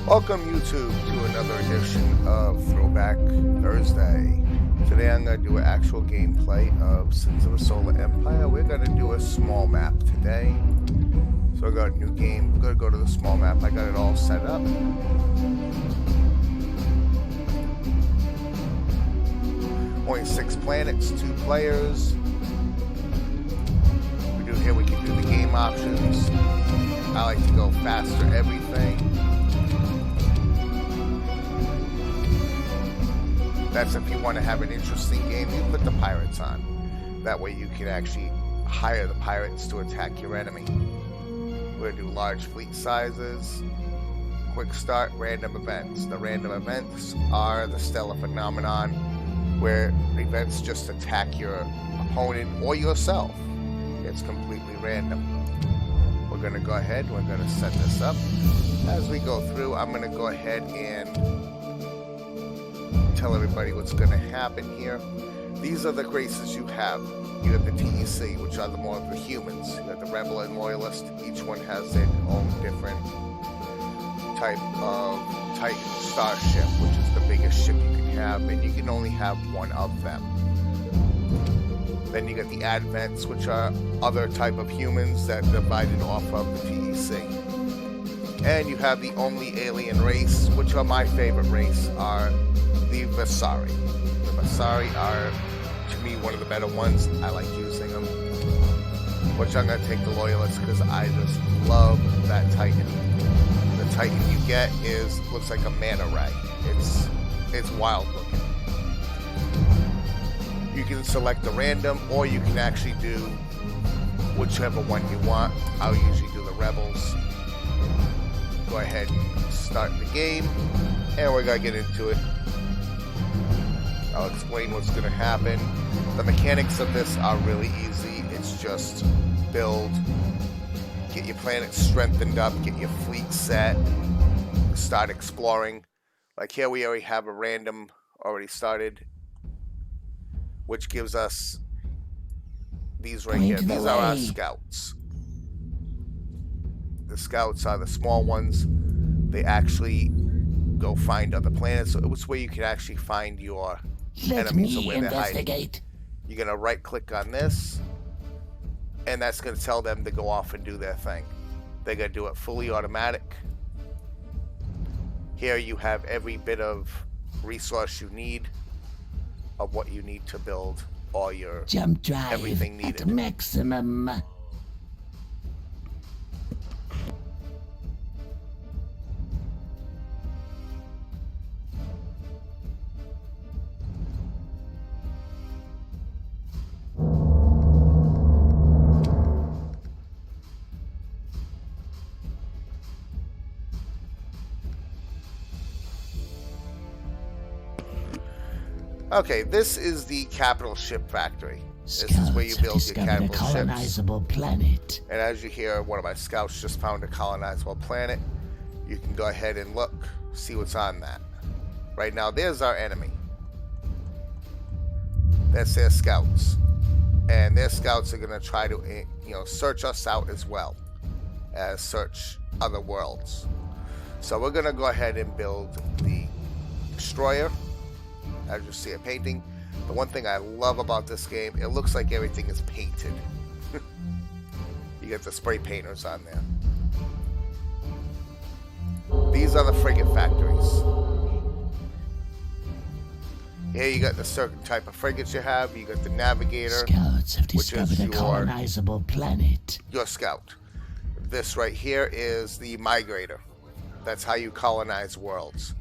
Welcome YouTube to another edition of Throwback Thursday. Today I'm going to do an actual gameplay of Sins of the Solar Empire. We're going to do a small map today. So I got a new game. We're going to go to the small map. I got it all set up. Only 6 planets, 2 players. We can do the game options. I like to go faster everything. That's if you want to have an interesting game, you put the pirates on. That way you can actually hire the pirates to attack your enemy. We're going to do large fleet sizes, quick start, random events. The random events are the stellar phenomenon, where events just attack your opponent or yourself. It's completely random. We're going to go ahead, we're going to set this up. As we go through, I'm going to go ahead and tell everybody what's going to happen here. These are the races you have. You have the TEC, which are the more of the humans. You have the Rebel and Loyalist. Each one has their own different type of Titan starship, which is the biggest ship you can have, and you can only have one of them. Then you get the Advents, which are other type of humans that divided off of the TEC. And you have the only alien race, which are my favorite race, are the Visari. The Visari are, to me, one of the better ones. I like using them. Which I'm going to take the Loyalists because I just love that Titan. The Titan you get looks like a manta ray. It's wild looking. You can select the random, or you can actually do whichever one you want. I'll usually do the Rebels. Go ahead and start the game, and we're going to get into it. I'll explain what's going to happen. The mechanics of this are really easy. It's just build, get your planet strengthened up, get your fleet set, start exploring. Like here we already have a random already started, which gives us these right here. These are our scouts. The scouts are the small ones. They actually go find other planets. So it's where you can actually find your enemies or where they're hiding. You're going to right click on this, and that's going to tell them to go off and do their thing. They're going to do it fully automatic. Here you have every bit of resource you need, of what you need to build all your jump drive everything needed at maximum. Okay, this is the capital ship factory. This is where you build your capital ships. Colonizable planet. And as you hear, one of my scouts just found a colonizable planet. You can go ahead and look, see what's on that. Right now, there's our enemy. That's their scouts. And their scouts are going to try to, search us out as well as search other worlds. So we're going to go ahead and build the destroyer. As you see a painting. The one thing I love about this game, it looks like everything is painted. You get the spray painters on there. These are the frigate factories. Here you got the certain type of frigates you have. You got the navigator, Scouts have discovered a colonizable planet. Your scout. This right here is the migrator. That's how you colonize worlds.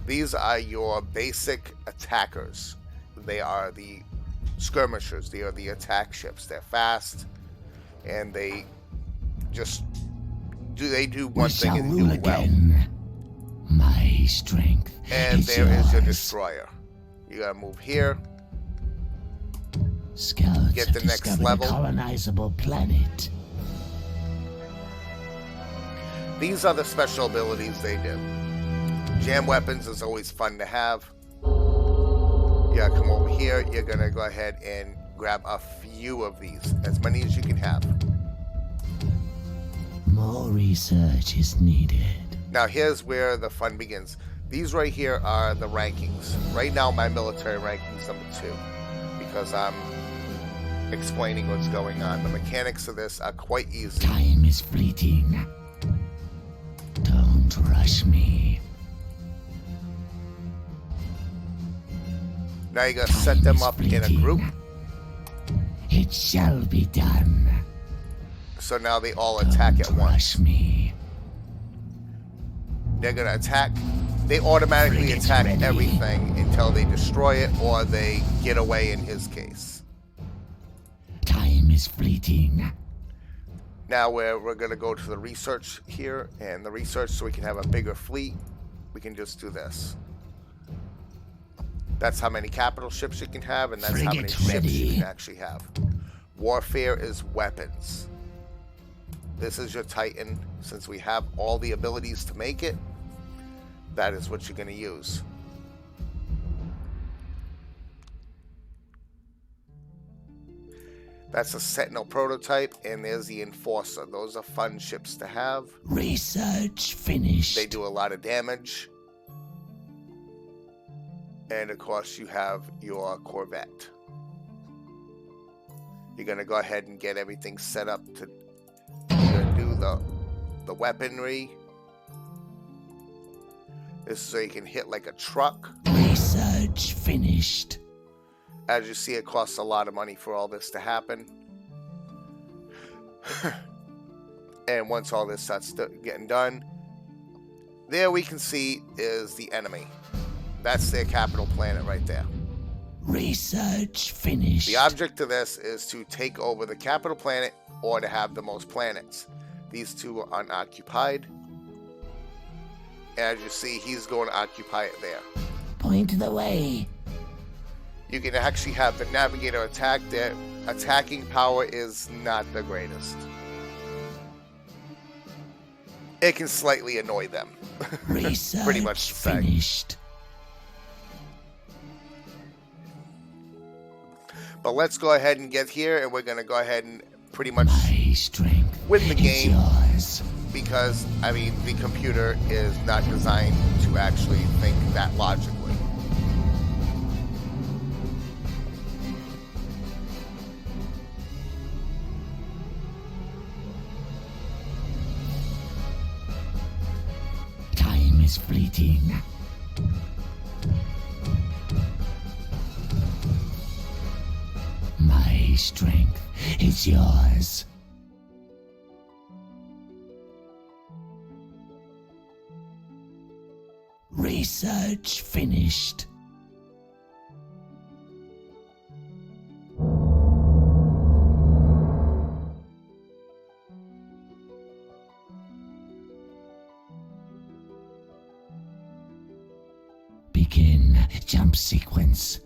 These are your basic attackers. They are the skirmishers. They are the attack ships. They're fast, and they just do one thing and do it well. My strength. And there is your destroyer. You gotta move here. Scouts get the next level. Colonizable planet. These are the special abilities they do. Jam weapons is always fun to have. You gotta come over here. You're gonna go ahead and grab a few of these, as many as you can have. More research is needed. Now here's where the fun begins. These right here are the rankings. Right now my military ranking's number 2 because I'm explaining what's going on. The mechanics of this are quite easy. Time is fleeting. Don't rush me. Now you're gonna set them up in a group. It shall be done. So now they all attack at Don't once. rush me. They're gonna attack. They automatically Frigates attack ready. everything until they destroy it or they get away in his case. Time is fleeting. Now we're gonna go to the research here, and the research so we can have a bigger fleet. We can just do this. That's how many capital ships you can have, and that's how many Frigate ships ready. you can actually have. Warfare is weapons. This is your Titan. Since we have all the abilities to make it, that is what you're going to use. That's a Sentinel prototype, and there's the Enforcer. Those are fun ships to have. Research finished. They do a lot of damage. And of course you have your Corvette. You're going to go ahead and get everything set up to do the weaponry. This is so you can hit like a truck. Research finished. As you see, it costs a lot of money for all this to happen. And once all this starts getting done, there we can see is the enemy. That's their capital planet right there. Research finished. The object of this is to take over the capital planet or to have the most planets. These two are unoccupied. As you see, he's going to occupy it there. Point the way. You can actually have the navigator attack. Their attacking power is not the greatest. It can slightly annoy them. Research Pretty much the same. finished. But let's go ahead and get here, and we're going to go ahead and pretty much My strength win the is game. yours. Because, I mean, the computer is not designed to actually think that logically. Time is fleeting. My strength is yours. Research finished. Begin jump sequence.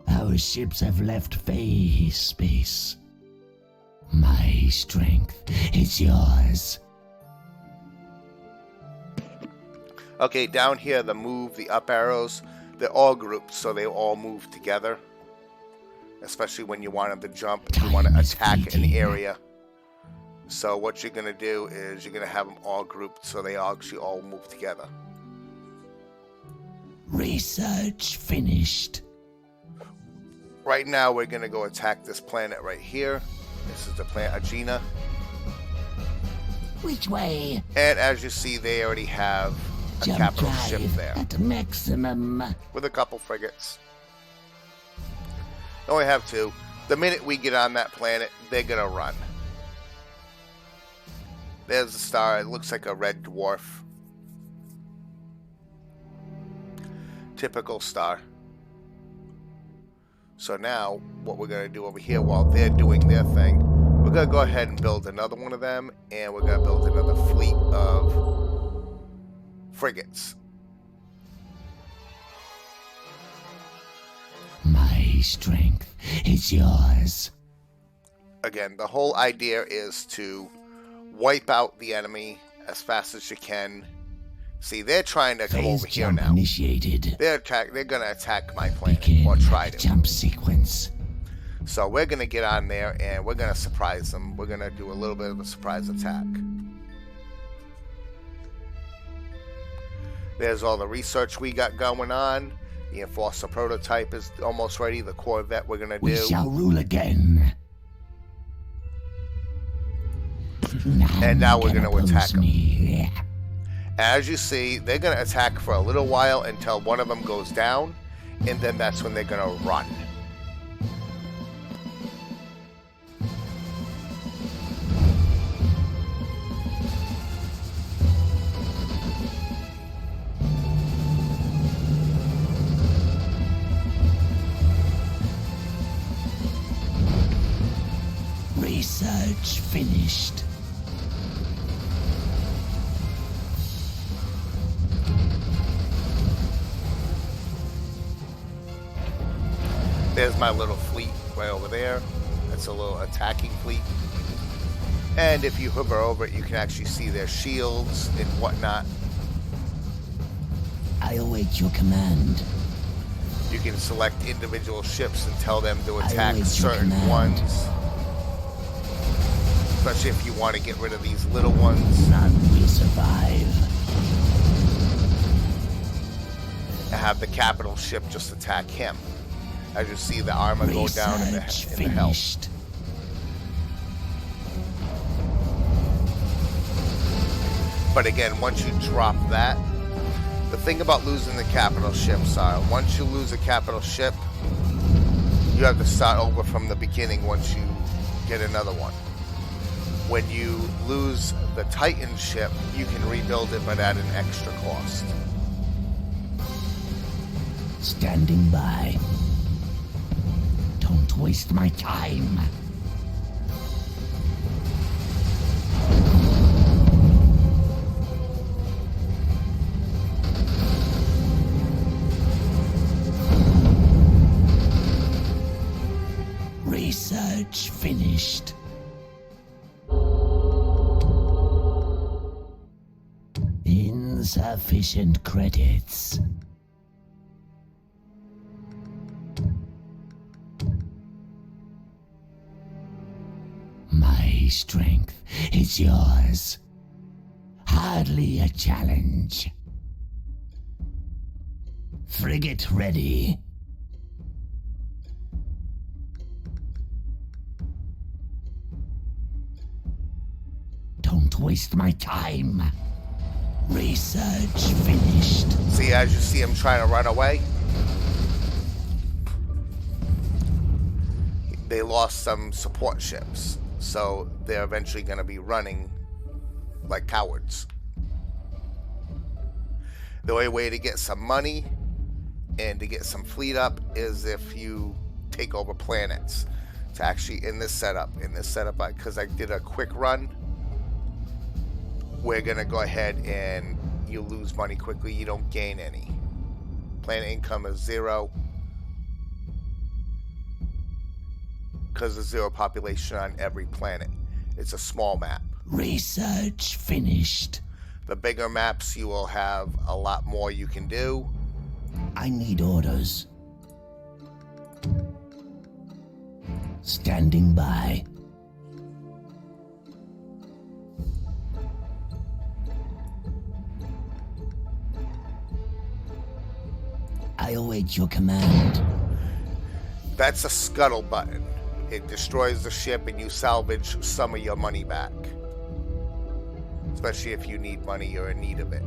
Our ships have left phase space. My strength is yours. Okay, down here, the up arrows, they're all grouped, so they all move together. Especially when you want them to jump, you want to Time is attack an fleeting. area. So what you're going to do is you're going to have them all grouped so they actually all move together. Research finished. Right now, we're going to go attack this planet right here. This is the planet Agena. Which way? And as you see, they already have a Jump capital ship drive there at maximum. with a couple frigates. They only have 2. The minute we get on that planet, they're going to run. There's the star. It looks like a red dwarf. Typical star. So now, what we're going to do over here while they're doing their thing, we're going to go ahead and build another one of them, and we're going to build another fleet of frigates. My strength is yours. Again, the whole idea is to wipe out the enemy as fast as you can, See, they're trying to come Phase over here jump now. initiated. They're gonna attack my planet, Begin or try to. jump sequence. So we're gonna get on there and we're gonna surprise them. We're gonna do a little bit of a surprise attack. There's all the research we got going on. The Enforcer prototype is almost ready. The Corvette we're gonna We do. shall rule again. And now we're gonna oppose attack 'em. me. As you see, they're going to attack for a little while until one of them goes down, and then that's when they're going to run. Research finished. There's my little fleet right over there. That's a little attacking fleet. And if you hover over it, you can actually see their shields and whatnot. I await your command. You can select individual ships and tell them to attack await your certain command. ones. Especially if you want to get rid of these little ones. None will survive. And have the capital ship just attack him. As you see the armor go down in the Research health. finished. But again, once you drop that, the thing about losing the capital ships are, once you lose a capital ship, you have to start over from the beginning once you get another one. When you lose the Titan ship, you can rebuild it but at an extra cost. Standing by. Don't waste my time. Research finished. Insufficient credits. My strength is yours. Hardly a challenge. Frigate ready. Don't waste my time. Research finished. See, as you see him trying to run away, they lost some support ships, so they're eventually going to be running like cowards. The only way to get some money and to get some fleet up is if you take over planets. To actually, in this setup, because I did a quick run, we're going to go ahead and you lose money quickly. You don't gain any. Planet income is 0. Because there's 0 population on every planet. It's a small map. Research finished. The bigger maps, you will have a lot more you can do. I need orders. Standing by. I await your command. That's a scuttle button. It destroys the ship and you salvage some of your money back. Especially if you need money or in need of it.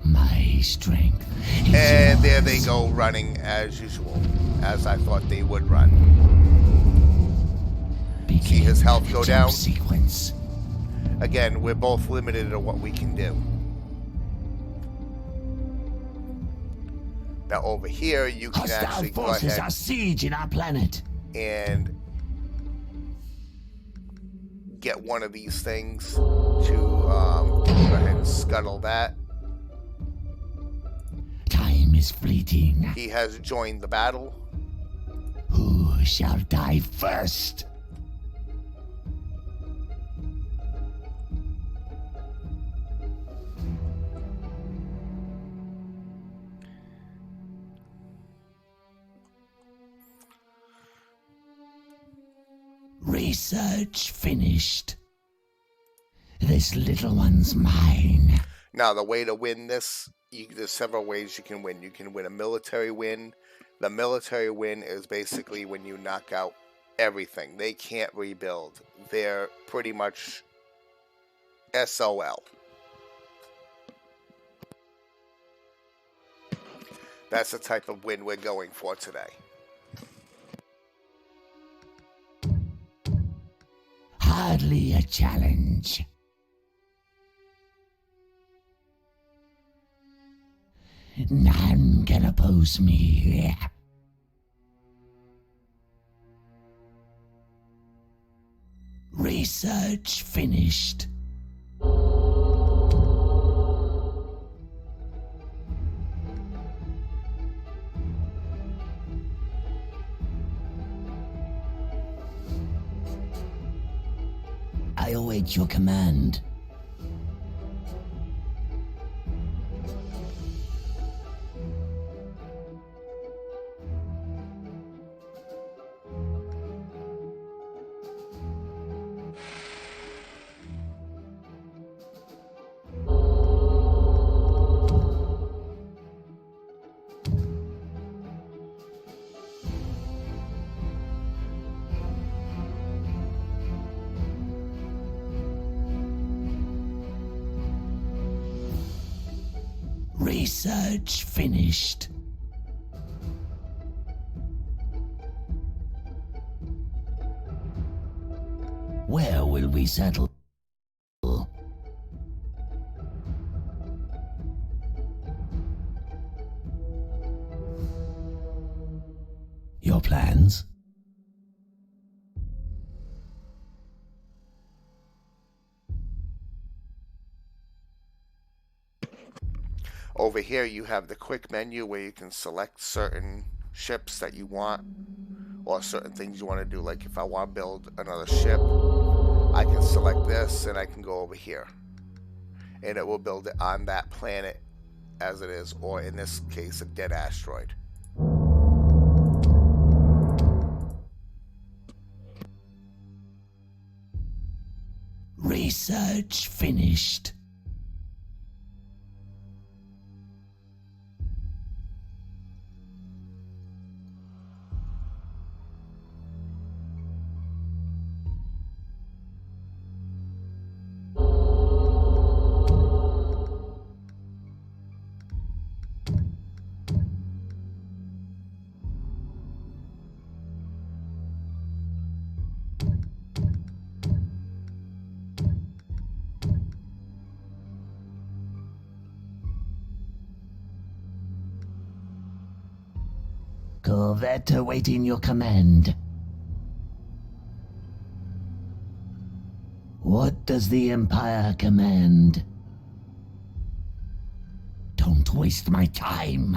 My strength is And there they yours. go, running as usual, as I thought they would run. Begin See his health go jump down? Sequence. Again, we're both limited to what we can do. Now over here, you can Hostile actually go forces ahead are sieging our planet. and get one of these things to go ahead and scuttle that. Time is fleeting. He has joined the battle. Who shall die first? Research finished. This little one's mine. Now, the way to win this, there's several ways you can win. You can win a military win. The military win is basically when you knock out everything. They can't rebuild. They're pretty much SOL. That's the type of win we're going for today. Hardly a challenge. None can oppose me. Research finished. I await your command. Research finished. Where will we settle? Your plans? Over here you have the quick menu where you can select certain ships that you want or certain things you want to do. Like if I want to build another ship, I can select this and I can go over here and it will build it on that planet as it is, or in this case a dead asteroid. Research finished. Corvette awaiting your command. What does the Empire command? Don't waste my time.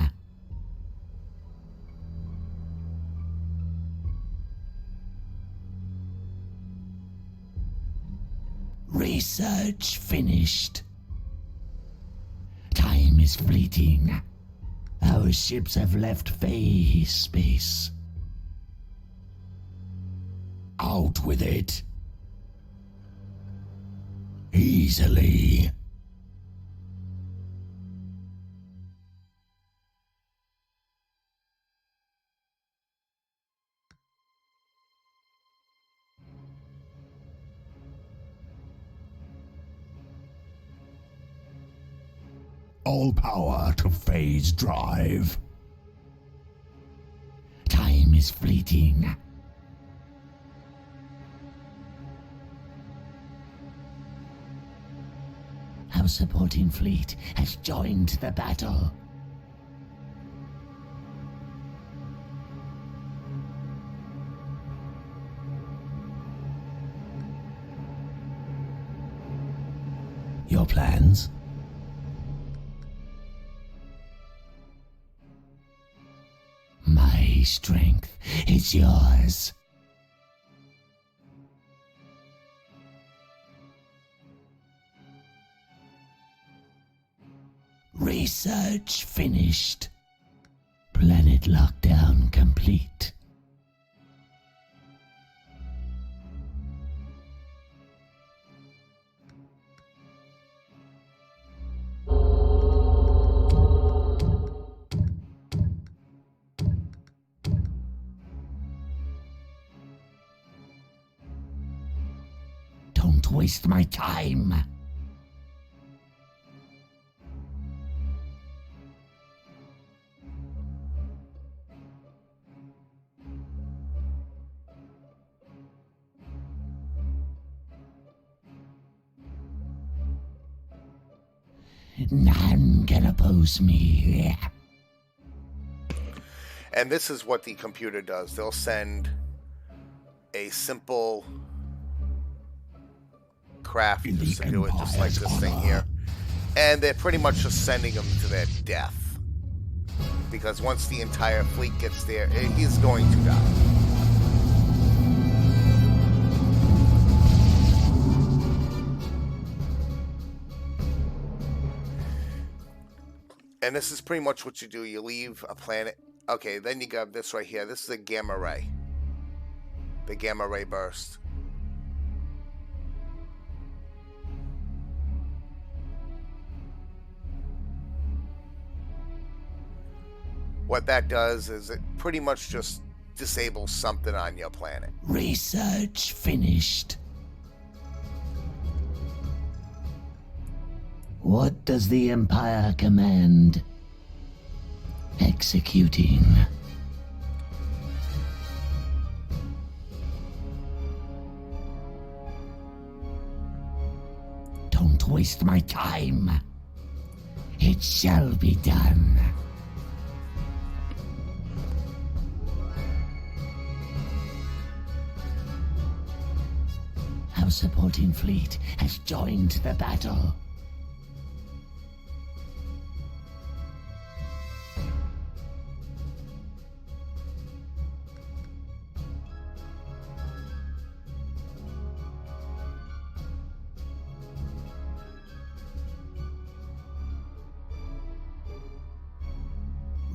Research finished. Time is fleeting. Our ships have left phase space. Out with it. Easily. All power to phase drive. Time is fleeting. Our supporting fleet has joined the battle. Your plans? My strength is yours. Research finished. Planet lockdown complete. Don't waste my time. None can oppose me. And this is what the computer does. They'll send a simple craft In the just to do it, just like Empire's this thing honor. here. And they're pretty much just sending them to their death. Because once the entire fleet gets there, he's going to die. And this is pretty much what you do. You leave a planet. Okay, then you got this right here. This is a gamma ray. The gamma ray burst. What that does is it pretty much just disables something on your planet. Research finished. What does the Empire command? Executing. Don't waste my time. It shall be done. Our supporting fleet has joined the battle.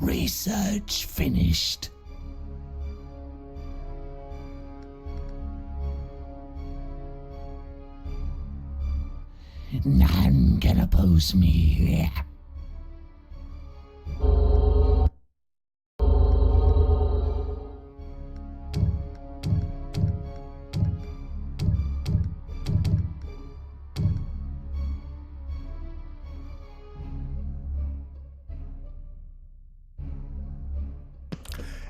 Research finished. None can oppose me.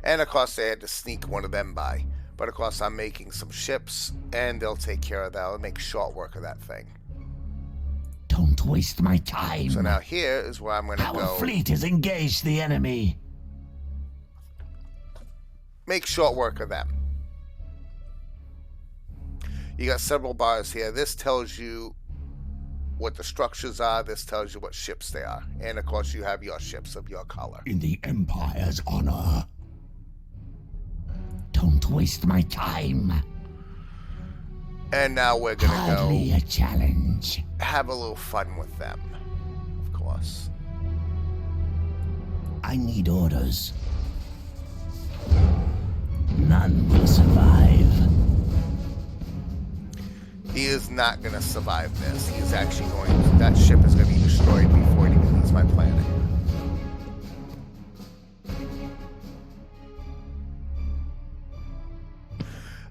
And of course they had to sneak one of them by. But of course I'm making some ships and they'll take care of that. I'll make short work of that thing. Don't waste my time. So now here is where I'm going to Our go. fleet has engaged the enemy. Make short work of them. You got several bars here. This tells you what the structures are. This tells you what ships they are. And of course you have your ships of your color. In the Empire's honor. Don't waste my time. And now we're going to Hardly go a challenge. have a little fun with them. Of course. I need orders. None will survive. He is not going to survive this. He is actually going to... That ship is going to be destroyed before it even leaves my planet.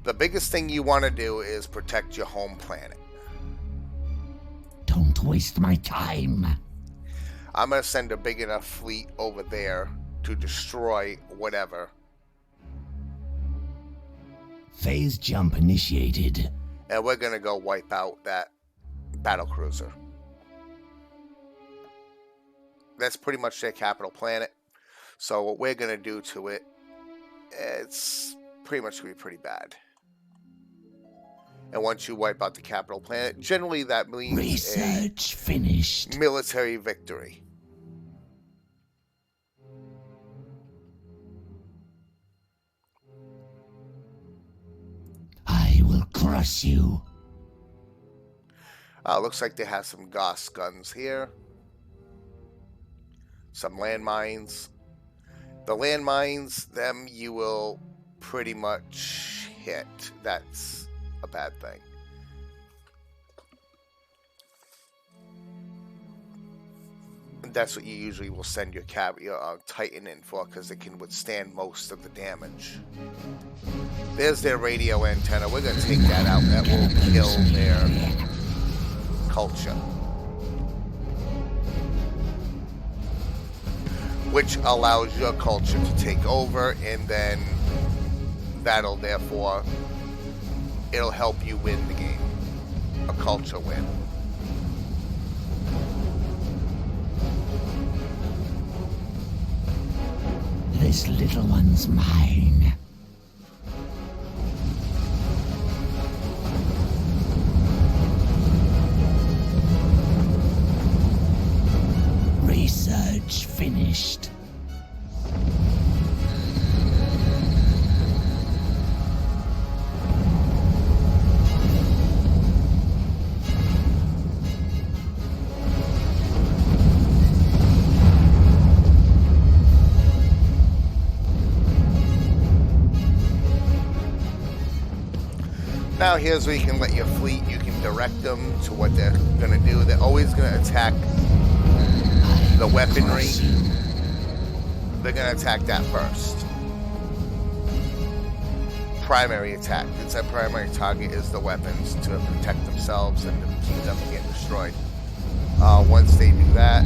The biggest thing you want to do is protect your home planet. Don't waste my time. I'm going to send a big enough fleet over there to destroy whatever. Phase jump initiated. And we're going to go wipe out that battlecruiser. That's pretty much their capital planet. So what we're going to do to it, it's pretty much going to be pretty bad. And once you wipe out the capital planet, generally that means Research finished. a military victory. I will crush you. Looks like they have some Gauss guns here. Some landmines. The landmines, them you will pretty much hit. That's a bad thing. That's what you usually will send your Titan in for, because it can withstand most of the damage. There's their radio antenna. We're going to take that out. That will kill their culture. Which allows your culture to take over, and then that'll therefore, it'll help you win the game. A culture win. This little one's mine. Research finished. Now here's where you can let your fleet, you can direct them to what they're going to do. They're always going to attack the weaponry. They're going to attack that first. Primary attack. It's their primary target is the weapons to protect themselves and to keep them from getting destroyed. Once they do that,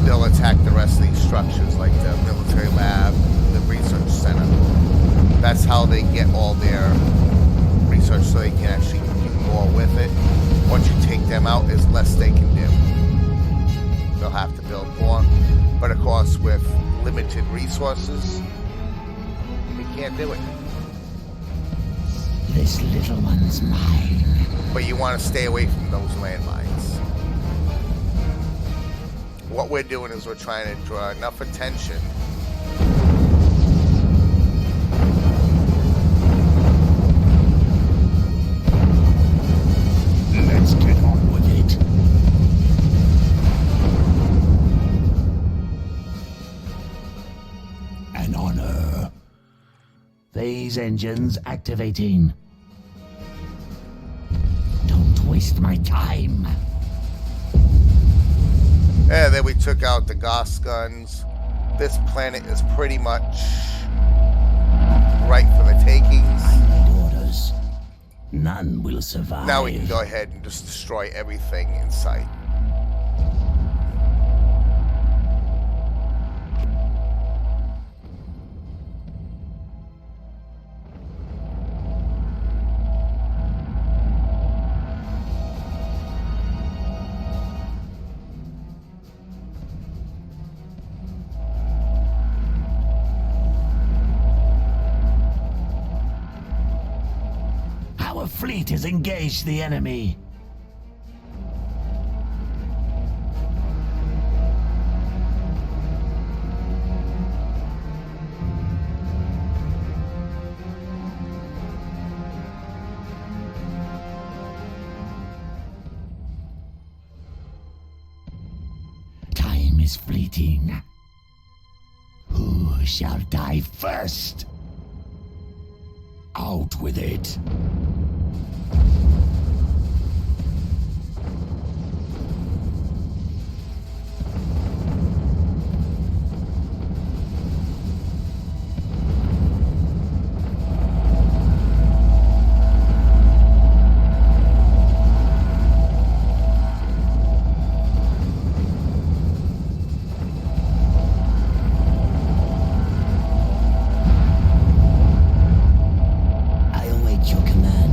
they'll attack the rest of these structures like the military lab, the research center. That's how they get all their research, so they can actually do more with it. Once you take them out, there's less they can do. They'll have to build more. But of course, with limited resources, they can't do it. This little one's mine. But you want to stay away from those landmines. What we're doing is we're trying to draw enough attention Phase engines activating. Don't waste my time. Yeah, then we took out the Gauss guns. This planet is pretty much right for the takings. I need orders. None will survive. Now we can go ahead and just destroy everything in sight. Our fleet has engaged the enemy. Time is fleeting. Who shall die first? Out with it. I await your command.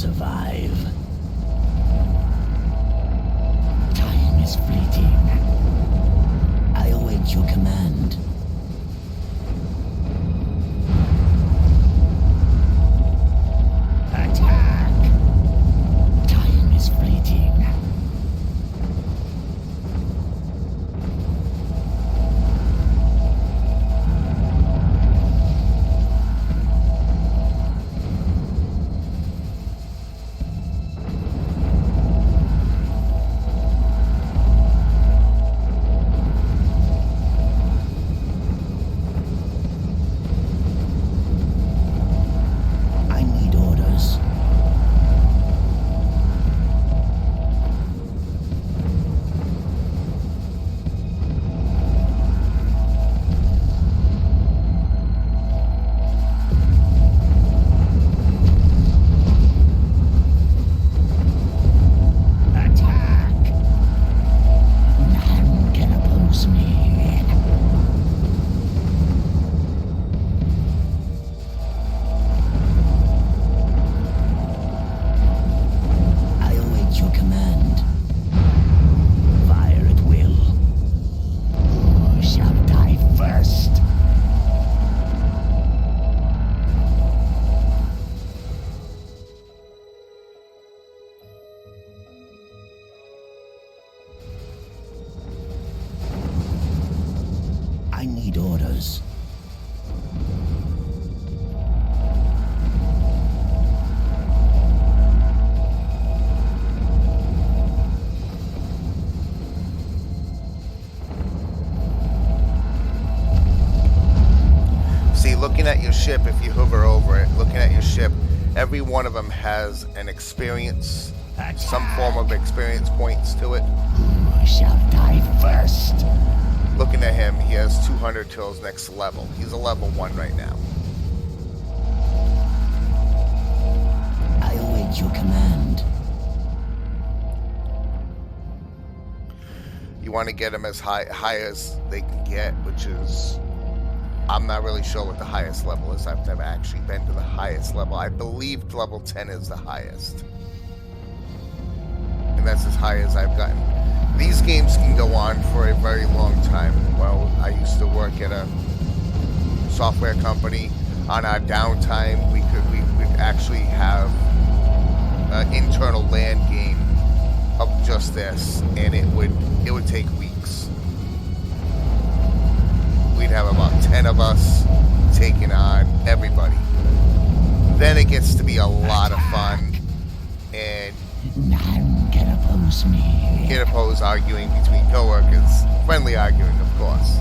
survive. Time is fleeting. I await your command. Attack! Time is fleeting. I need orders. Attack! None can oppose me. I await your command. Fire at will. Who shall die first? I need orders. See, looking at your ship, if you hover over it, looking at your ship, every one of them has an experience, some form of experience points to it. Who shall die first? Looking at him, he has 200 till his next level. He's a level 1 right now. I await your command. You want to get him as high as they can get, which is, I'm not really sure what the highest level is. I've never actually been to the highest level. I believe level 10 is the highest. And that's as high as I've gotten. These games can go on for a very long time. Well, I used to work at a software company. On our downtime, we would actually have an internal LAN game of just this, and it would take weeks. We'd have about 10 of us taking on everybody. Then it gets to be a lot of fun, and None can oppose me. can't oppose arguing between coworkers, friendly arguing, of course.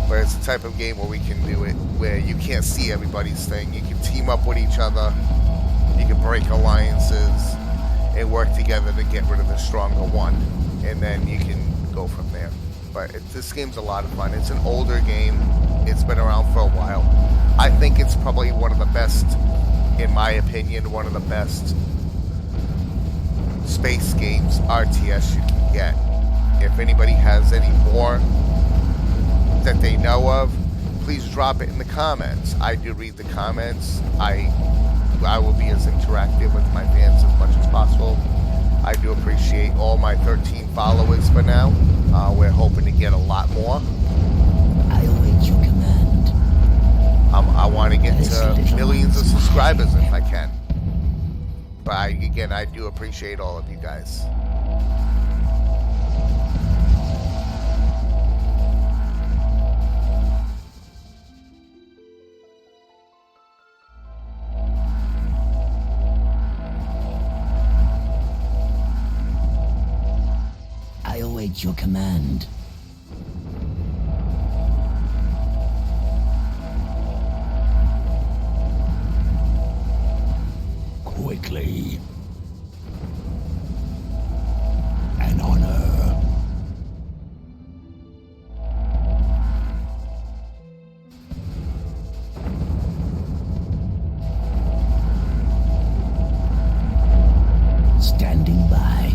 But it's the type of game where we can do it where you can't see everybody's thing. You can team up with each other, you can break alliances, and work together to get rid of the stronger one, and then you can go from there. But this game's a lot of fun. It's an older game. It's been around for a while. I think it's probably one of the best, in my opinion, one of the best space games RTS you can get. If anybody has any more that they know of, please drop it in the comments. I do read the comments. I will be as interactive with my fans as much as possible. I do appreciate all my 13 followers for now. We're hoping to get a lot more. I await your command. I want to get to millions of subscribers if I can. But I do appreciate all of you guys. I await your command. Quickly. An honor. Standing by.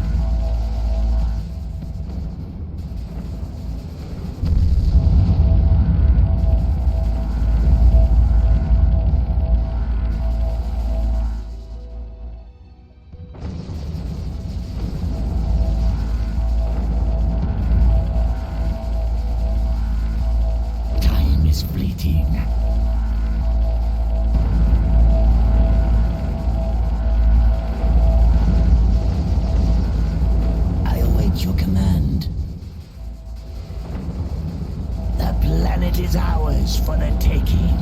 is ours for the taking.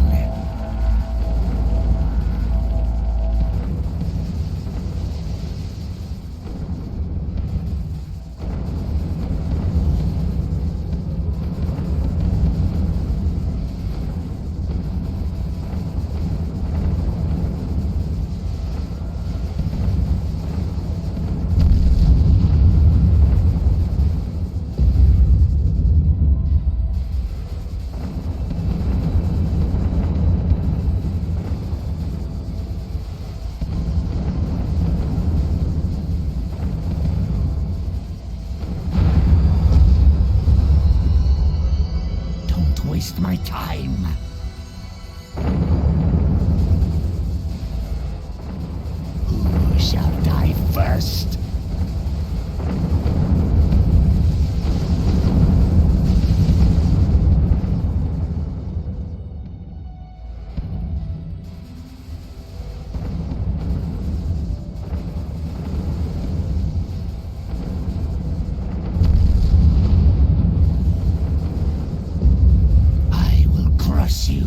Don't waste my time. Who shall die first? I will crush you.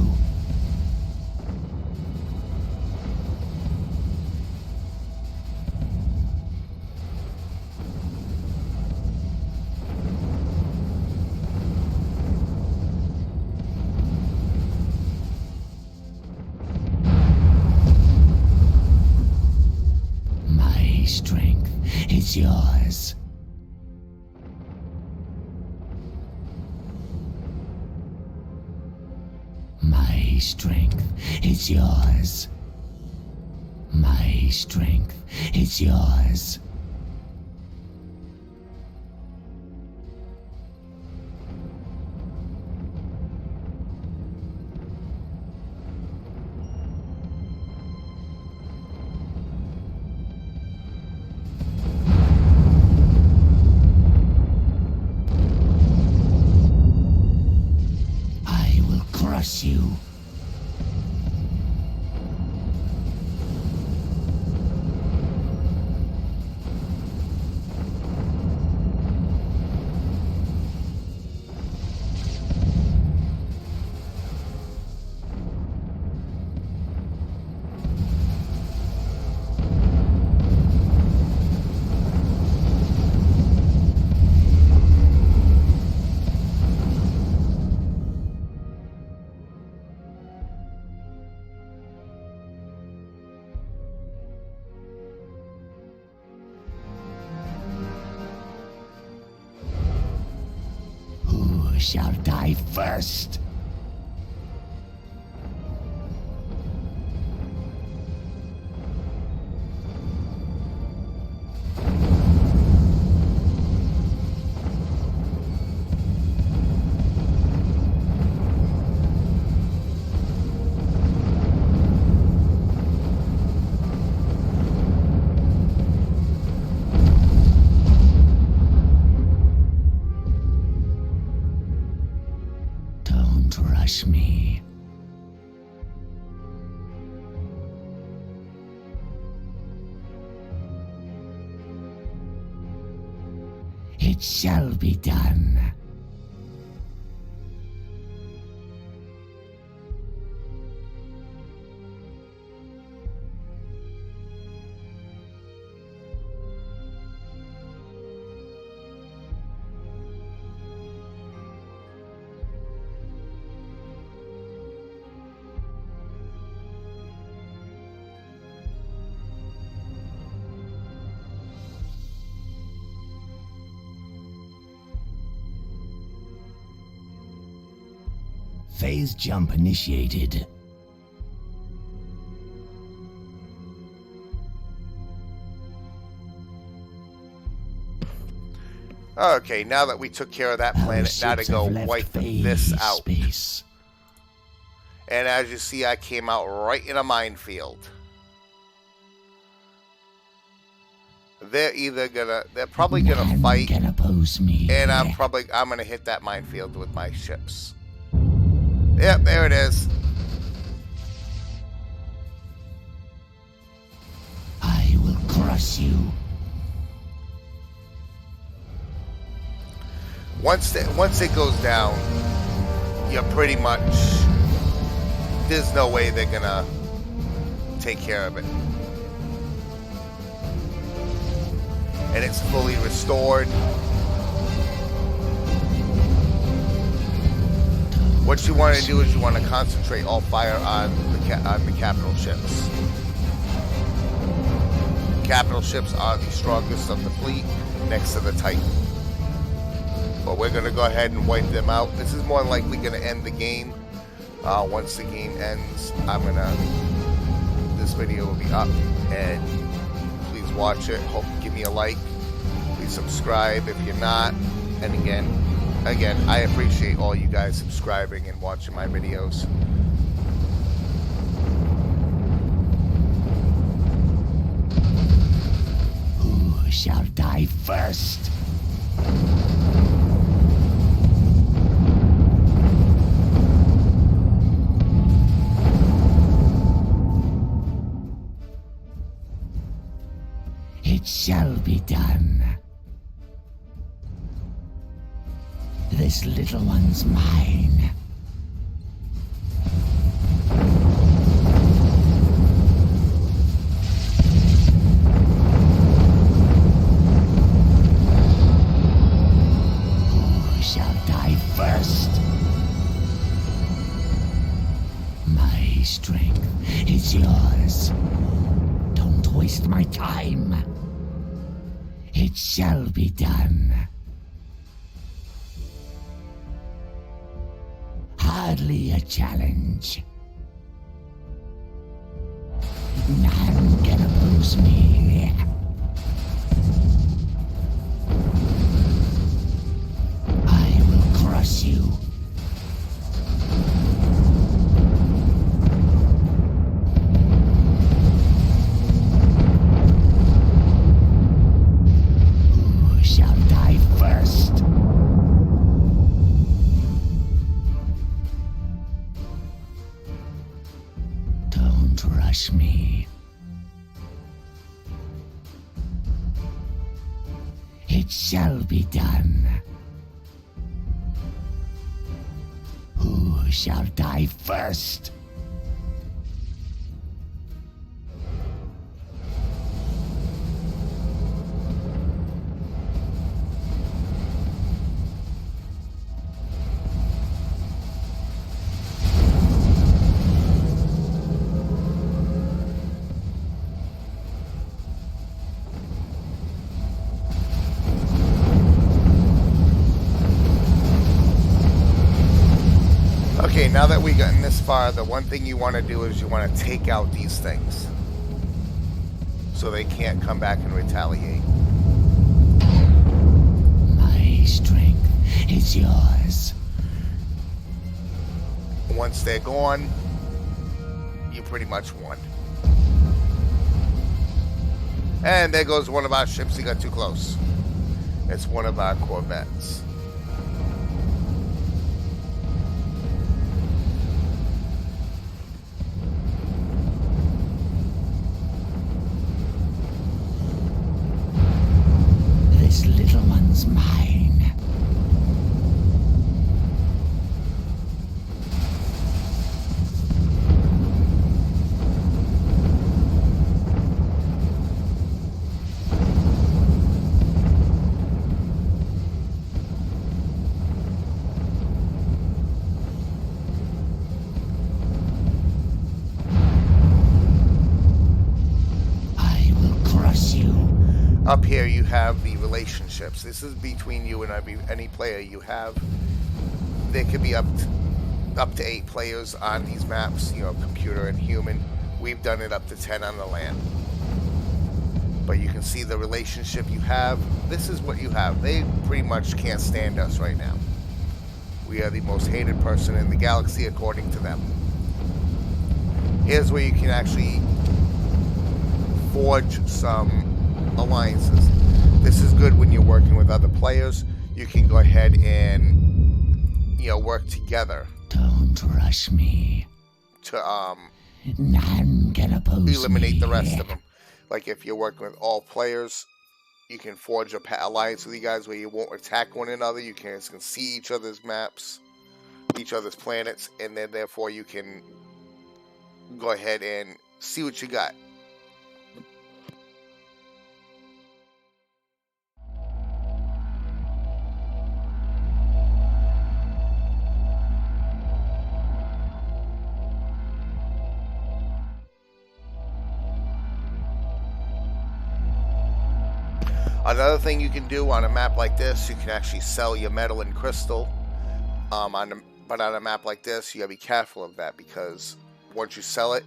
My strength is yours. My strength is yours. My strength is yours. I will crush you. Who shall die first? Don't rush me. It shall be done. Phase jump initiated. Okay, now that we took care of that Our planet, now to ships go have left wipe phase this out. Space. And as you see, I came out right in a minefield. They're probably gonna None fight, can oppose me. and I'm gonna hit that minefield with my ships. Yep, there it is. I will crush you. Once it goes down, you're pretty much, there's no way they're gonna take care of it. And it's fully restored. What you want to do is you want to concentrate all fire on the capital ships. Capital ships are the strongest of the fleet, next to the Titan. But we're going to go ahead and wipe them out. This is more likely going to end the game. Once the game ends, this video will be up, and please watch it. Hope you give me a like. Please subscribe if you're not. And again, I appreciate all you guys subscribing and watching my videos. Who shall die first? It shall be done. This little one's mine. Who shall die first? My strength is yours. Don't waste my time. It shall be done. Hardly a challenge. None can oppose me. I will crush you. Who shall die first? Don't rush me. It shall be done. Who shall die first? Okay, now that we've gotten this far, the one thing you want to do is you want to take out these things so they can't come back and retaliate. My strength is yours. Once they're gone, you pretty much won. And there goes one of our ships. He got too close. It's one of our corvettes. This little one's mine. I will crush you. Up here you have the relationships. This is between you and any player you have. There could be up to 8 players on these maps, you know, computer and human. We've done it up to 10 on the land. But you can see the relationship you have. This is what you have. They pretty much can't stand us right now. We are the most hated person in the galaxy according to them. Here's where you can actually forge some alliances. This is good when you're working with other players. You can go ahead and, you know, work together Don't rush me. to None can oppose eliminate me. the rest of them. Like if you're working with all players, you can forge a alliance with you guys where you won't attack one another. You can see each other's maps. each other's planets, and then therefore you can go ahead and see what you got. Another thing you can do on a map like this, you can actually sell your metal and crystal. But on a map like this, you gotta be careful of that, because once you sell it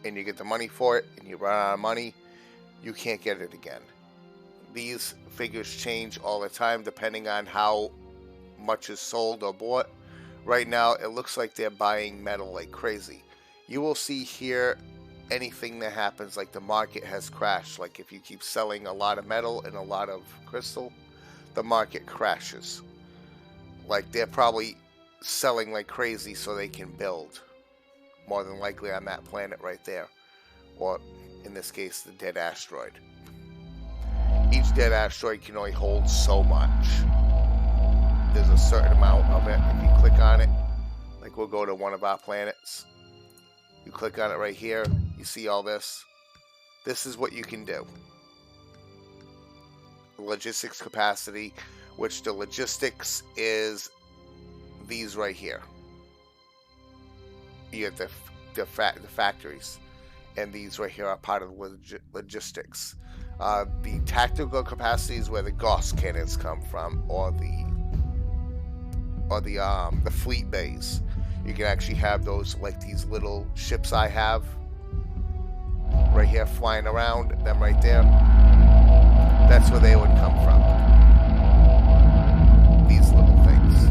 and you get the money for it and you run out of money, you can't get it again. These figures change all the time depending on how much is sold or bought. Right now, it looks like they're buying metal like crazy. You will see here anything that happens, like the market has crashed. Like if you keep selling a lot of metal and a lot of crystal, the market crashes. Like they're probably selling like crazy so they can build, more than likely on that planet right there, or in this case the dead asteroid. Each dead asteroid can only hold so much. There's a certain amount of it. If you click on it, like we'll go to one of our planets, you click on it right here, you see all this. This is what you can do. Logistics capacity, which the logistics is these right here. You get the factories, and these right here are part of the logistics. The tactical capacity is where the Gauss cannons come from, or the fleet bays. You can actually have those, like these little ships I have right here flying around, them right there. That's where they would come from. These little things.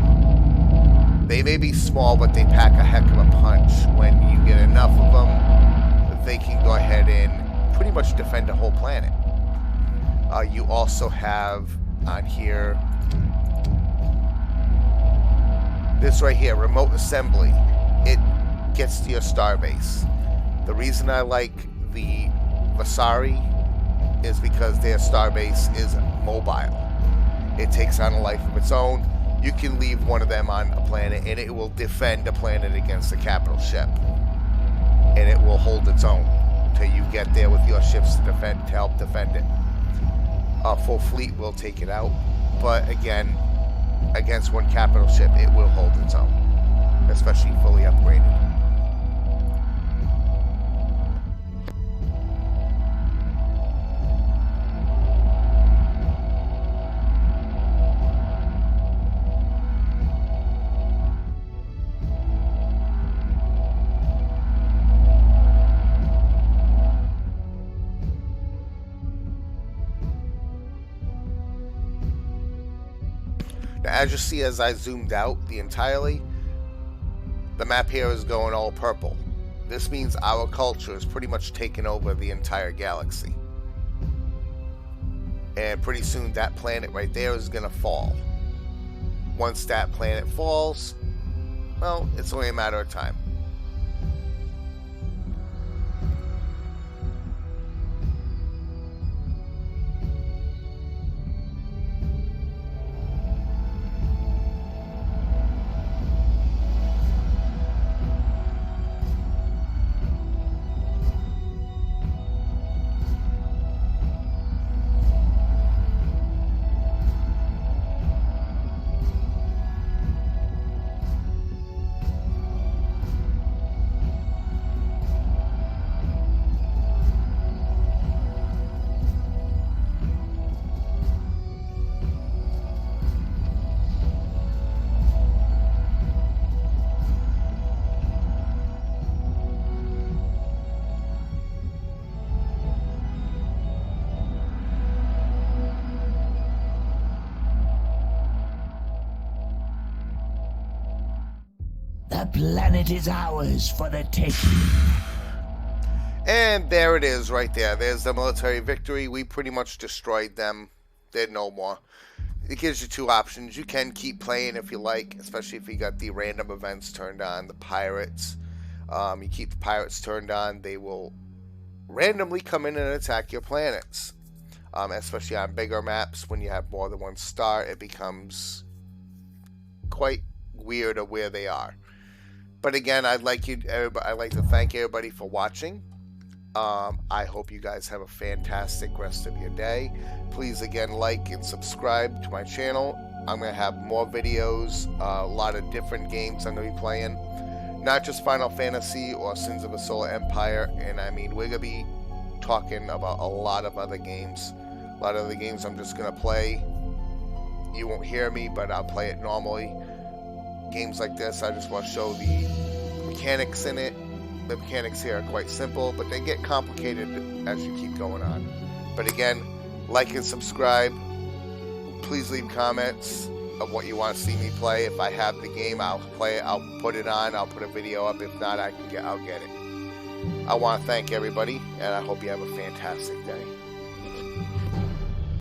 They may be small, but they pack a heck of a punch. When you get enough of them, they can go ahead and pretty much defend a whole planet. You also have on here this right here, remote assembly. It gets to your starbase. The reason I like the Vasari is because their starbase is mobile. It takes on a life of its own. You can leave one of them on a planet and it will defend a planet against a capital ship. And it will hold its own until you get there with your ships to help defend it. A full fleet will take it out, but again, against one capital ship, it will hold its own, especially fully upgraded. Now, as you see, as I zoomed out the map here is going all purple. This means our culture is pretty much taken over the entire galaxy. And pretty soon that planet right there is going to fall. Once that planet falls, well, it's only a matter of time. The planet is ours for the taking. And there it is right there. There's the military victory. We pretty much destroyed them. They're no more. It gives you two options. You can keep playing if you like, especially if you got the random events turned on, the pirates. You keep the pirates turned on, they will randomly come in and attack your planets. Especially on bigger maps, when you have more than one star, it becomes quite weird of where they are. But again, I'd like to thank everybody for watching. I hope you guys have a fantastic rest of your day. Please again like and subscribe to my channel. I'm going to have more videos, a lot of different games I'm going to be playing. Not just Final Fantasy or Sins of a Solar Empire. And I mean, we're going to be talking about a lot of other games. A lot of other games I'm just going to play. You won't hear me, but I'll play it normally. Games like this, I just want to show the mechanics in it. The mechanics here are quite simple, but they get complicated as you keep going on. But again, like and subscribe. Please leave comments of what you want to see me play. If I have the game, I'll play it. I'll put it on. I'll put a video up. If not, I'll get it. I want to thank everybody, and I hope you have a fantastic day.